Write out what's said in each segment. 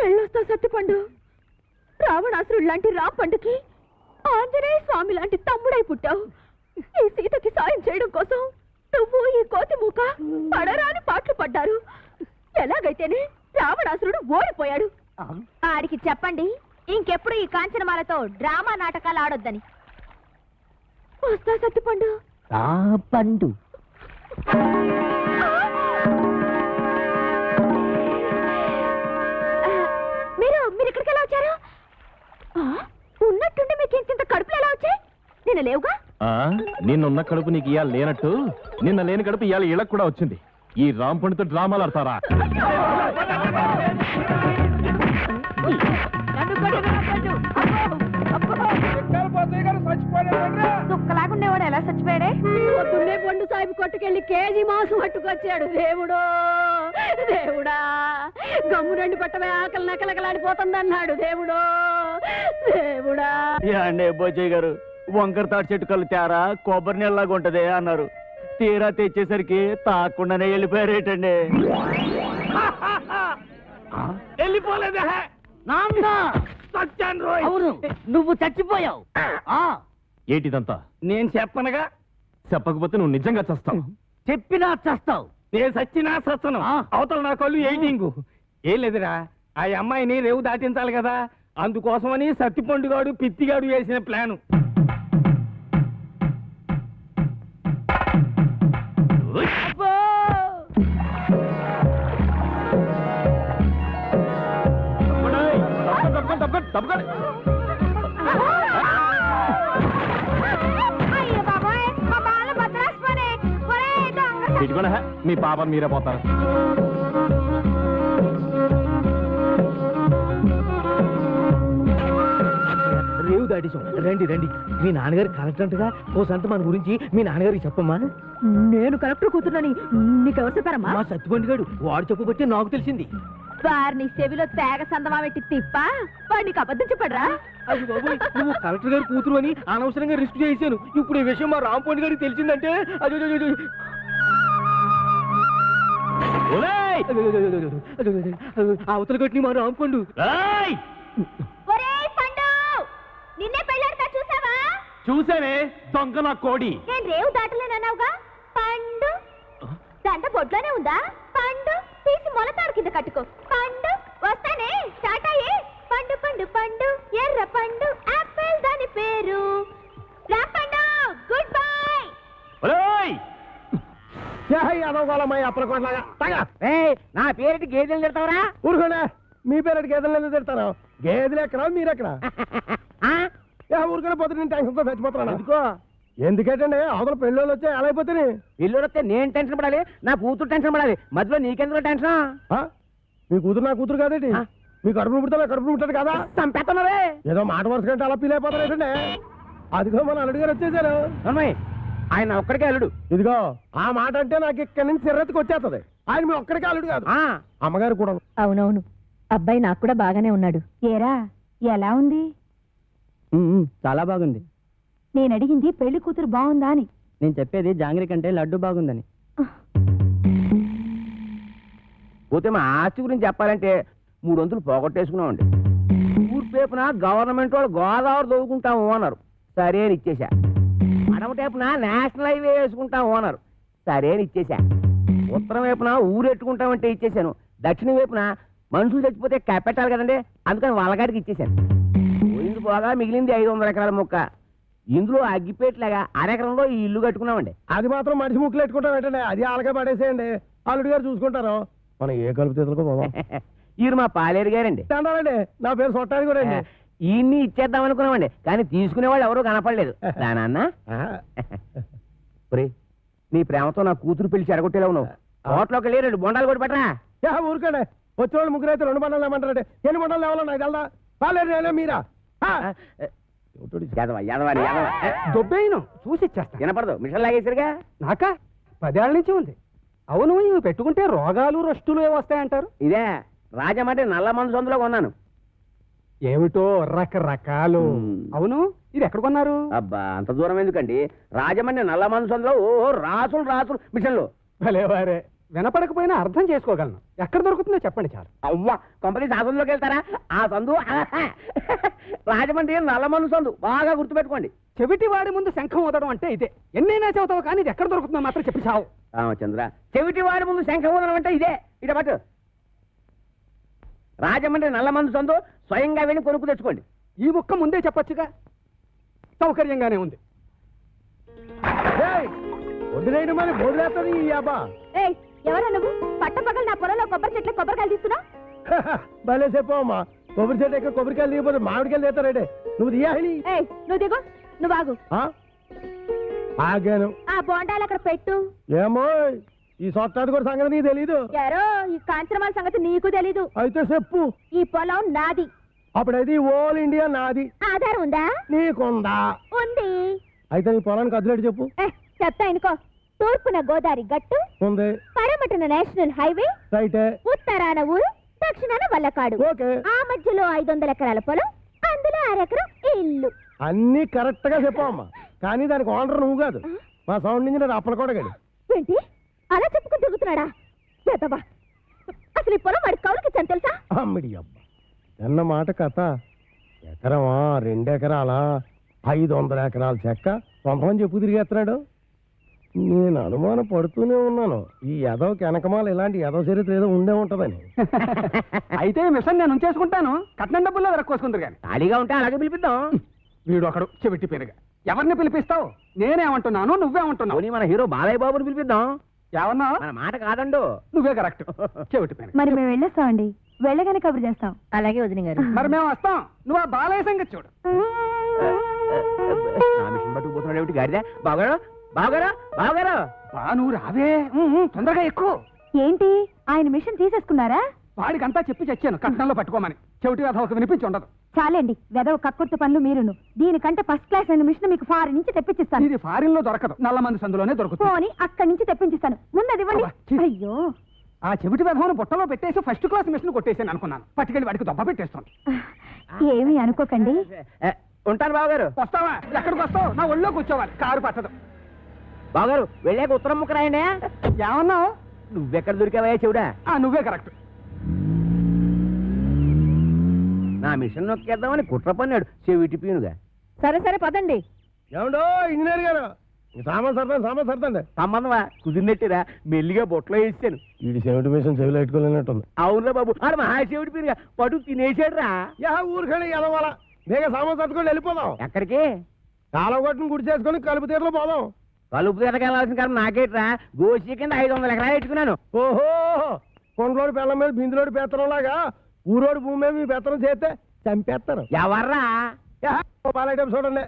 ఎళ్ళొస్తా సత్తిపండు. రావణాసురుడు లాంటి రాపండుకి ఆంజనేయ స్వామి లాంటి తమ్ముడై పుట్టావు. ఈ సీతకి సాయం చేయడం కోసం నువ్వు ఈ కోతి మూక పడరాని పాటలు పడ్డారు. ఎలాగైతేనే రావణాసురుడు ఓడిపోయాడు. ఆడికి చెప్పండి ఇంకెప్పుడు ఈ కాంచనమాలతో డ్రామా నాటకాలు ఆడొద్దని. వస్తా సత్తిపండు. పండు మీరు ఇక్కడికి ఎలా వచ్చారు? ఉన్నట్టుండి మీకు ఇంత కడుపులు ఎలా వచ్చాయి? నిన్న లేవుగా. నిన్నున్న కడుపు నీకు ఇవాళ లేనట్టు నిన్న లేని కడుపు ఇవాళ ఇళ్ళకు కూడా వచ్చింది. ఈ రాంపండితో డ్రామాలు ఆడతారా? దుఃఖలాగుండేవాడు ఎలా చచ్చిపోయాడే? పొద్దున్నే పండు సాహిబ్ కొట్టుకెళ్ళి కేజీ మాంసం పట్టుకొచ్చాడు. దేవుడో దేవుడా, గమ్ము రెండు పట్టమే ఆకలి నకలకలాడిపోతుందన్నాడు. దేవుడో దేవుడా. అండి బోజయ్య గారు, వంకర తాటి చెట్టు కళ్ళు తేరా కొబ్బరి నీళ్ళలాగా ఉంటది అన్నారు. తీరా తెచ్చేసరికి తాకుండానే వెళ్ళిపోయారేటండి. వెళ్ళిపోలేదే. అవును, నువ్వు చచ్చిపోయావు. ఏటిదంతా? నేను చెప్పనగా. చెప్పకపోతే నువ్వు నిజంగా చస్తావు. చెప్పినా చస్తావు. నేను సచ్చినా సచ్చను. అవతల నా కళ్ళు ఎయిటింగు. ఏం లేదురా, ఆ అమ్మాయిని రేవు దాటించాలి కదా, అందుకోసమని సత్తిపండుగాడు పిత్తిగాడు వేసిన ప్లాను. మీ పాప మీరే పోతారు. రేవు దాటేశాం. రండి రండి, మీ నాన్నగారు కలెక్టర్గా ఓ సంత మన గురించి మీ నాన్నగారికి చెప్పమ్మా. నేను కలెక్టర్ కూతురునని నీకెవరు చెప్పారమ్మా? మా సత్తిపండుగాడు వాడు చెప్పబట్టి నాకు తెలిసింది. వారిని చెవిలో తేగ సందమా పెట్టి తిప్ప వాడికి అబద్ధం చెప్పడరా? అది బాబు, నువ్వు కలెక్టర్ గారి కూతురు అని అనవసరంగా రిస్క్ చేశాను. ఇప్పుడు ఈ విషయం మా రాంపండు గారికి తెలిసిందంటే అవతల కొట్టి మా రాంపండు. నిన్నే పెళ్ళాడతా చూసావా? చూసానే దొంగ నా కోడి. నేను రేవు దాటలేనన్నావుగా. పండు దండ బొడ్లోనే ఉందా? పండు తీసి మొలతాడు కింద కట్టుకో. పండు వస్తానే స్టార్ట్ అయ్యే. పండు పండు పండు ఎర్ర పండు ఆపిల్ దాని పేరు. పండు గుడ్ బై. నా పేరెట్టి గేదెలు తిడతావరా? ఊరుకోనే, మీ పేరెట్టి గేదెలు తిడతాను. గేదెలు ఎక్కడా మీరెక్కడ? ఊరికనే పోతే నేను టెన్షన్తో చచ్చిపోతున్నాను. ఎందుకంటే అవతల పెళ్ళోళ్ళు వచ్చే ఎలా అయిపోతే పెళ్ళోడు వస్తే నేను టెన్షన్ పడాలి, నా కూతురు టెన్షన్ పడాలి. మధ్యలో నీకెందుకు టెన్షన్? మీ కూతురు నా కూతురు కాదేంటి? మీ కడుపును పుడతా కడుపును పుట్టాడు కదా. చంపేస్తున్నావే. ఏదో మాట వరుస కంటే అలా ఫీల్ అయిపోతారేటండి. అదిగో మన అల్లుడు గారు వచ్చేసారు. ఆయన ఒక్కడికే అల్లుడు. ఇదిగో ఆ మాట అంటే నాకు ఇక్కడి నుంచి సిర్రెత్తుకు వచ్చేస్తుంది. ఆయన మీ ఒక్కడికే అల్లుడు కాదు, అమ్మగారు కూడా. అవునవును, అబ్బాయి నాకు కూడా బాగానే ఉన్నాడు. ఏరా ఎలా ఉంది? చాలా బాగుంది. నేను అడిగింది పెళ్లి కూతురు బాగుందా అని. నేను చెప్పేది జాంగ్రీ కంటే లడ్డు బాగుందని. పోతే మా ఆస్తి గురించి చెప్పాలంటే 300 పోగొట్టేసుకున్నామండి. ఊర్పేపున గవర్నమెంట్ వాళ్ళు గోదావరి దొరుకుంటాము అన్నారు. సరే అని ఇచ్చేసా. అడవ టేపున నేషనల్ హైవే వేసుకుంటాము అన్నారు. సరే అని ఇచ్చేసా. ఉత్తరం వైపున ఊరెట్టుకుంటామంటే ఇచ్చేసాను. దక్షిణ వైపున మనుషులు చచ్చిపోతే పెట్టాలి కదండి, అందుకని వాళ్ళగాడికి ఇచ్చేసాను. పోయింది పోగా మిగిలింది 500 ఎకరాల మొక్క. ఇందులో అగ్గిపేటలాగా అరెకరంలో ఈ ఇల్లు కట్టుకున్నామండి. అది మాత్రం మనిషి ముక్కులు పెట్టుకుంటాం ఏంటండి, అది ఆలకే పడేసేయండి. అల్లుడు గారు చూసుకుంటారు. మనం ఏ కలుపు తీసుకో. ఈయన మా పాలేరు గారండి. అండి, నా పేరు సొట్టానికి కూడా అండి. ఈయన్ని ఇచ్చేద్దాం అనుకున్నామండి, కానీ తీసుకునేవాళ్ళు ఎవరూ కనపడలేదు. నాన్న నీ ప్రేమతో నా కూతురు పిలిచి ఎడగొట్టేలా ఉన్నావు. తోటలోకి వెళ్ళి 2 బొండాలు కూడా పెట్టరా. ఊరికండి, వచ్చిన వాళ్ళు ముగ్గురు అయితే 2 బండాలు ఏమంటారంటే ఎన్ని బండాలు లేవాలన్నా ఇది వెళ్దా పాలేరు మీరా దొబ్బేను చూసి ఇచ్చేస్తా. వినపడదు, మిషన్ లాగేసరిగా. నాకా 10 ఏళ్ల నుంచి ఉంది. అవును, ఇవి పెట్టుకుంటే రోగాలు రష్టులు వస్తాయంటారు. ఇదే రాజమండ్రి నల్ల మందు సందులో కొన్నాను. ఏమిటో రకరకాలు. అవును, ఇది ఎక్కడ కొన్నారు? అబ్బా అంత దూరం ఎందుకండి, రాజమండ్రి నల్ల మందు సందులో. ఓ రాసులు రాసులు మిషన్లు. భలేవారే, వినపడకపోయినా అర్థం చేసుకోగలను. ఎక్కడ దొరుకుతుందో చెప్పండి చాలు. అవ్వ కంపెనీ సందులోకి వెళ్తారా? ఆ సందు రాజమండ్రి నల్లమన్ను సందు, బాగా గుర్తుపెట్టుకోండి. చెవిటి వాడి ముందు శంఖం ఊదడం అంటే ఇదే. ఎన్నైనా చెబుతావు కానీ ఇది ఎక్కడ దొరుకుతుందో మాత్రం చెప్పి చావు. రామచంద్ర, చెవిటి వాడి ముందు శంఖం ఊదడం అంటే ఇదే. ఇట పట్టు. రాజమండ్రి నల్లమన్ను సందు, స్వయంగా వెళ్ళి కొనుక్కు తెచ్చుకోండి. ఈ ముక్క ముందే చెప్పొచ్చుగా, సౌకర్యంగానే ఉంది. వదిలేయడం మరి బోధులేస్తుంది ఈ అబ్బా. ఎవరా నువ్వు? పట్టపగలు నా పొలంలో కొబ్బరి చెట్లు కొబ్బరికాయలు తీస్తున్నావు? భలే చెప్పమ్మా. కొబ్బరి చెట్టు ఎక్క కొబ్బరికాయలు దిగిపోతే మామిడికాయలు తీస్తారంటే నువ్వు తీయాలి. నువ్వు దిగు, నువ్వు ఆగు. ఆగాను. ఆ బోండాలు అక్కడ పెట్టు. ఏమో ఈ సొట్టాది కూడా సంగతి నీకు తెలీదు. యారో ఈ కాంచనమాల సంగతి నీకు తెలీదు. అయితే చెప్పు. ఈ పొలం నాది. అప్పుడైతే ఓల్ ఇండియా నాది. ఆధారం ఉందా? నీకుందా? ఉంది. అయితే నీ పొలానికి అదిలేడు చెప్పు. చెప్తా అనుకో. తూర్పున గోదావరి గట్టు ఉంది, పడమటన నేషనల్ హైవే, రైటే, ఉత్తరాన ఊరు, దక్షిణాన వల్లకాడు. ఓకే. ఆ మధ్యలో 500 ఎకరాల పొలం, అందులో 1 ఎకరం ఇల్లు. అన్ని కరెక్ట్ గా చెప్పమ్మా. కానీ దానికి ఓనర్ నువ్వు కాదు, మా సౌండ్ ఇంజనీర్ అప్పల కూడా గడి. ఏంటి అలా చెప్పుకుని తిరుగుతున్నాడా? ఎదవా, అసలు ఈ పొలం వాడి కౌలుకి ఇచ్చాను తెలుసా? అమ్మిడి అబ్బా అన్న మాట కథ. ఎకరమా 2 ఎకరాలా 500 ఎకరాల చెక్క కొంతమంది చెప్పు తిరిగేస్తున్నాడు. నేను అనుమానం పడుతూనే ఉన్నాను, ఈ ఎదవకి వెనకమాల ఇలాంటి ఎదవ చరిత్ర ఏదో ఉండే ఉంటదని. అయితే మిషన్ నేను ఉంచేసుకుంటాను, కట్నం డబ్బుల్లో వెరక్కోసుకుందరు కానీ. ఖాళీగా ఉంటే అలాగే పిలిపిద్దాం. వీడు ఒకడు చెవిటి పేరుగా. ఎవరిని పిలిపిస్తావు? నేనేమంటున్నాను, నువ్వేమంటున్నావు? మన హీరో బాలయ్య బాబుని పిలిపిద్దాం. ఏమన్నా? మన మాట కాదండు. నువ్వే కరెక్ట్. చెవిటి పేరు. మరి మేము వెళ్ళొస్తామండి, వెళ్ళగానే కబురు చేస్తాం. అలాగే వదిన గారు. మరి మేము వస్తాం, నువ్వు ఆ బాలయ్య సంగతి చూడు. నా మిషన్ పట్టుకుపోతున్నాడు ఏమిటి గారిదా? బావగారు, బావగారు, బావగారు. బా నువ్వు రావే, తొందరగా ఎక్కువ. ఏంటి ఆయన మిషన్ తీసేసుకున్నారా? వాడికంతా చెప్పి చచ్చాను కట్నంలో పట్టుకోమని. చెవిటి కథ ఒక వినిపించి ఉండదు. చాలండి, వెదవ కక్కుర్తి పనులు మీరును. దీనికంటే ఫస్ట్ క్లాస్ అయిన మిషన్ మీకు ఫారిన్ నుంచి తెప్పించిస్తాను. ఇది ఫారిన్ లో దొరకదు, నల్లమంది సందులోనే దొరుకుతుంది. పోని అక్కడి నుంచి తెప్పించిస్తాను. ముందు అది ఇవ్వండి. అబ్బా, ఛీ. అయ్యో, ఆ చెవిటి వెధవను బుట్టలో పెట్టేసి ఫస్ట్ క్లాస్ మిషన్ కొట్టేసాను అనుకున్నాను. పట్టుకెళ్ళి వాడికి దొబ్బ పెట్టేస్తాను. ఏమీ అనుకోకండి. ఉంటాను బావగారు. వస్తావా? ఎక్కడికి వస్తావు? నా ఒళ్ళో కూర్చోవాలి, కారు పట్టదు. బావగారు వెళ్ళాక ఉత్తరం ముక్క రాయండి. ఏమన్నావు? నువ్వెక్కడ దొరికావయ్యా చెవుడా? నువ్వే కరెక్ట్. నా మిషన్ నొక్కేద్దామని కుట్ర పన్నాడు చెవిటి పీనుగా. సరే సరే పదండి. ఏమండో ఇంజనీర్ గారు, సామాన్ సర్దండి. సంబంధమా కుదిరినట్టురా, మెల్లిగా బొట్లో వేసాను. వీడి చెవిటి మిషన్ చెవిలో పెట్టుకోలేనట్టుంది. అవునురా బాబు, ఆడు మహా చెవిటి పీనుగా పడు తినేసాడు రా. ఊరికెళ్ళి ఎదవాల బేగ సామాన్ సర్దుకొని వెళ్ళిపోదాం. ఎక్కడికి? కాలువ గట్టును గుడి చేసుకొని కలుపు తీరలో పోదాం. కలుపు తీరకెళ్ళాల్సిన కాలం నాకేట్రా, గోసి కింద 500 ఎకరాలు పెట్టుకున్నాను. ఓహో, కొండలోడి పెళ్ళం మీద బిందులోడి పెత్తనం లాగా ఊరోడి భూమి మీద మీ పెత్తనం చేస్తే చంపేస్తారు. ఎవర్రా? పాలైటం చూడండి.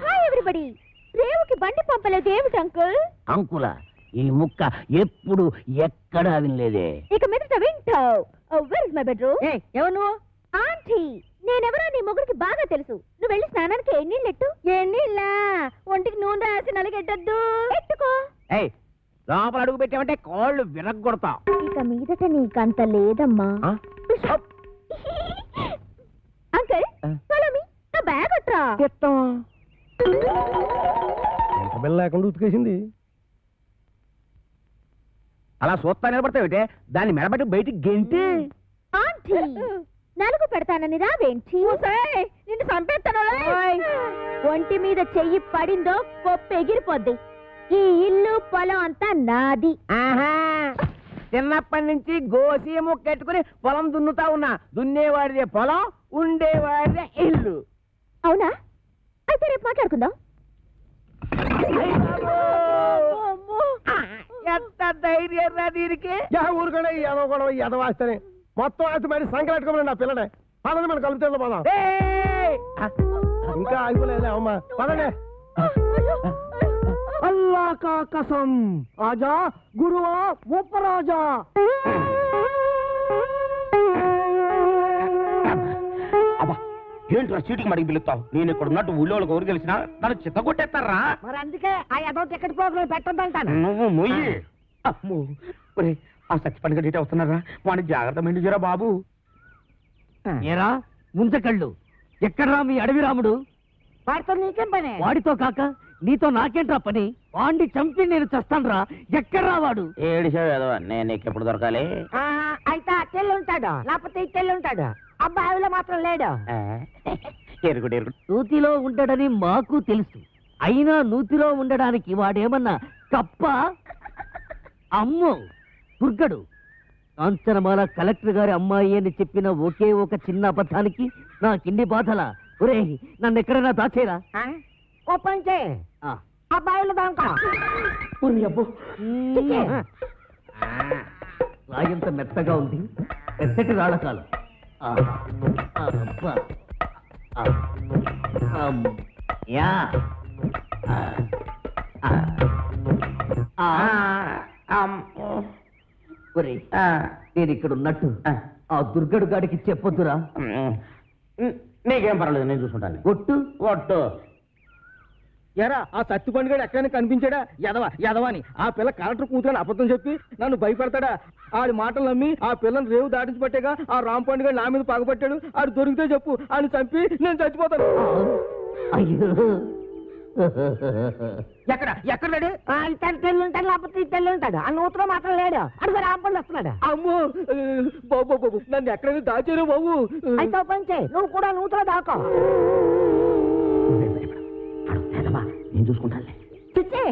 Hi everybody. రేవుకి బండి పంపలేదు ఏమిటి అంకుల్? అంకుల ఈ ముక్క ఎప్పుడు ఎక్కడా వినలేదే. ఇక మీదట వింటావు. Where is my bedroom? ఎవరు నువ్వు? ఆంటీ. నేనెవరో నీ మొగుడికి బాగా తెలుసు. నువ్వు వెళ్ళి స్నానానికి ఎన్నీళ్ళెట్టు. ఎన్నీళ్ళా? ఒంటికి నూనె రాసి నలిగెట్టద్దు. ఎట్టుకో. ఏయ్, లోపల అడుగు పెట్టామంటే కాళ్ళు విరగొడతా. ఇక మీదట నీకంత లేదమ్మా. Uncle follow me. నా బ్యాగ్ అట్రా. బిల్ల లేకుండా ఉతికేసింది. అలా చూస్తా నిలబడతావుటే, దాన్ని మెడబట్టి బయటికి గెంటి. ఆంటీ నలుగు పెడతానని రావేంటి? నిన్ను చంపేస్తాను. ఒంటి మీద చెయ్యి పడిందో పప్పు ఎగిరిపోద్ది. ఈ ఇల్లు పొలం అంతా నాది. ఆహా, చిన్నప్పటి నుంచి గోసి ముక్కెట్టుకుని పొలం దున్నుతా ఉన్నా. దున్నేవాడిదే పొలం, ఉండేవాడిదే ఇల్లు. అవునా? అయితే రేపు మాట్లాడుకుందాం. ఎంత ధైర్యం రా దీనికి. ఊరుకనే ఎదవాస్తేనే మొత్తం ఆస్తి మరి సంకలెట్టుకోమని నా పిల్లనే. పదండి మనం కలుపుతే పోదాం. ఇంకా ఆగిపోలేదులే అమ్మా, పదండి. అల్లా కా కసం ఆజా గురువా ఉపరాజా. ఏంట్రా చీటికి మడికి పిలుస్తావు? నేను ఇక్కడ ఉన్నట్టు ఊళ్ళో వాళ్ళకి ఊరు తెలిసినా నన్ను చిత్త కొట్టేస్తారా? మరి అందుకే ఆ ఎదో టికెట్ పోగులు పెట్టొద్దంటాను. నువ్వు మొయ్యి. అమ్మో ఒరే, ఆ సత్తిపండు గడ్డి వస్తున్నారా? వాడిని జాగ్రత్త మెండుజరా బాబు. ఏరా ముంచకళ్ళు, ఎక్కడ్రా మీ అడవి రాముడు? వాడితో నీకేం పని? వాడితో కాక నీతో నాకేంట్రా పని? వాడిని చంపి నేను చస్తాన్రా. ఎక్కడ్రా వాడు? ఏడిసావు ఏదో, నేను నీకు ఎప్పుడు దొరకాలి? ఆ, అయితే ఆ తెల్లు ఉంటాడు, లేకపోతే ఈ తెల్లు ఉంటాడు. అబ్బాయిలో మాత్రం లేడు. ఎరుగుడు ఎరుగుడు. నూతిలో ఉండడని మాకు తెలుసు, అయినా నూతిలో ఉండడానికి వాడేమన్నా కప్ప? అమ్మో దుర్గడు, కాంచనమాల కలెక్టర్ గారి అమ్మాయి అని చెప్పిన ఒకే ఒక చిన్న అబద్ధానికి నాకిన్ని బాధలా? ఒరే నన్ను ఎక్కడైనా దాచేరా. ఆ? ఓ పని చేయి, ఆ. అబ్బాయిలో దాంకో. రాయంత మెత్తగా ఉంది, మెత్తటి రాళ్ళకాలు. యా ఒరే, నేను ఇక్కడ ఉన్నట్టు ఆ దుర్గడు గాడికి చెప్పొద్దురా. నీకేం పర్వాలేదు, నేను చూసుకుంటాను. ఒట్టు ఒట్టు. ఎరా ఆ సత్తి పండుగ ఎక్కడైనా కనిపించాడా? ఎదవని ఆ పిల్ల కలెక్టర్ కూతురని అబద్ధం చెప్పి నన్ను భయపెడతాడా? ఆడి మాటలు నమ్మి ఆ పిల్లని రేవు దాటించి పట్టేగా ఆ రామ్ పండుగ నా మీద పగబట్టాడు. ఆడు దొరికితే చెప్పు, ఆడిని చంపి నేను చచ్చిపోతాను. అయ్యో ఎక్కడ లేడు? అయితే తెల్లు ఉంటాడు, లేకపోతే ఈ తెల్లు ఉంటాడు. ఆ నూతిలో మాత్రం లేడు. అడుగు రాంపండి వస్తున్నాడు. అమ్మో బాబు నన్ను ఎక్కడైనా దాచారు బాబు. అయితే ఓ పని చేయి, నువ్వు కూడా నూతిలో దాకో. నేను చూసుకుంటానులే. చిచ్చి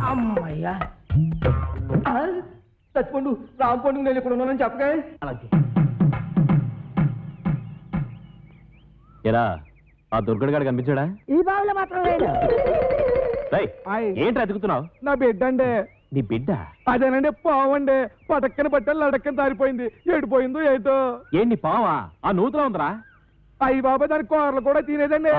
అమ్మయ్యా, చచ్చిపోండు రామ్ పండుగ నేను ఇక్కడ ఉన్నానని చెప్పగా. అలాగే ఎరా ఆ దుర్గడు గాడు కనిపించాడా? ఈ బావిలో మాత్రం లేడు. ఏంటి అతుకుతున్నావు? నా బిడ్డ అండి. నీ బిడ్డ? అదేనండి పావండి, పటక్కన పట్టాలి లడక్కన దారిపోయింది. ఎడిపోయిందో ఏటో. ఏంటి పావా? ఆ నూతులో ఉందరా? అయ్యి బాబా దాని కూరలు కూడా తినేదండి.